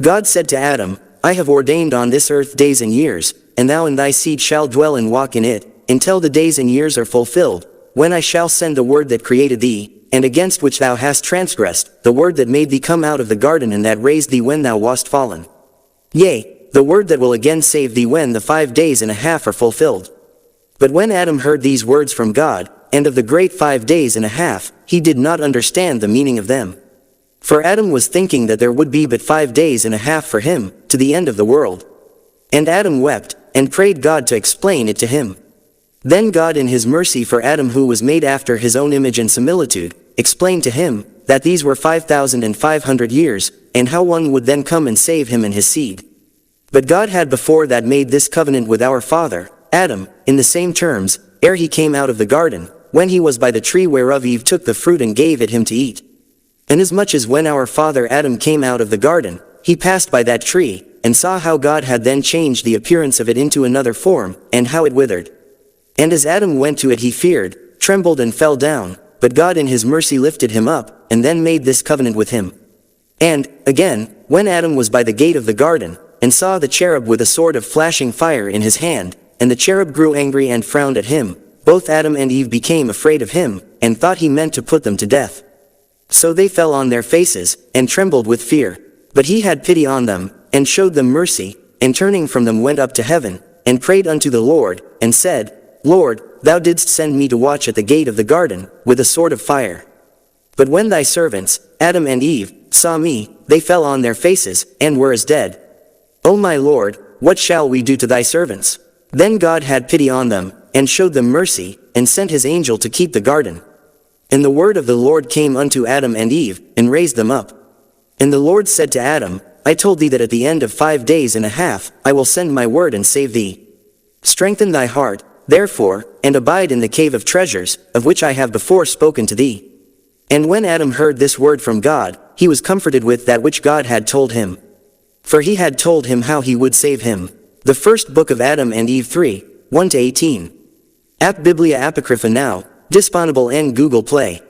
God said to Adam, I have ordained on this earth days and years, and thou and thy seed shall dwell and walk in it, until the days and years are fulfilled, when I shall send the word that created thee, and against which thou hast transgressed, the word that made thee come out of the garden and that raised thee when thou wast fallen. Yea, the word that will again save thee when the 5 days and a half are fulfilled. But when Adam heard these words from God, and of the great 5 days and a half, he did not understand the meaning of them. For Adam was thinking that there would be but 5 days and a half for him, to the end of the world. And Adam wept, and prayed God to explain it to him. Then God in his mercy for Adam, who was made after his own image and similitude, explained to him, that these were 5,500 years, and how one would then come and save him and his seed. But God had before that made this covenant with our father, Adam, in the same terms, ere he came out of the garden, when he was by the tree whereof Eve took the fruit and gave it him to eat. Inasmuch as when our father Adam came out of the garden, he passed by that tree, and saw how God had then changed the appearance of it into another form, and how it withered. And as Adam went to it he feared, trembled and fell down, but God in his mercy lifted him up, and then made this covenant with him. And, again, when Adam was by the gate of the garden, and saw the cherub with a sword of flashing fire in his hand, and the cherub grew angry and frowned at him, both Adam and Eve became afraid of him, and thought he meant to put them to death. So they fell on their faces, and trembled with fear. But he had pity on them, and showed them mercy, and turning from them went up to heaven, and prayed unto the Lord, and said, Lord, thou didst send me to watch at the gate of the garden, with a sword of fire. But when thy servants, Adam and Eve, saw me, they fell on their faces, and were as dead. O my Lord, what shall we do to thy servants? Then God had pity on them, and showed them mercy, and sent his angel to keep the garden. And the word of the Lord came unto Adam and Eve, and raised them up. And the Lord said to Adam, I told thee that at the end of 5 days and a half, I will send my word and save thee. Strengthen thy heart, therefore, and abide in the cave of treasures, of which I have before spoken to thee. And when Adam heard this word from God, he was comforted with that which God had told him. For he had told him how he would save him. The first book of Adam and Eve 3, 1-18. App Biblia Apocrypha now, disponible en Google Play.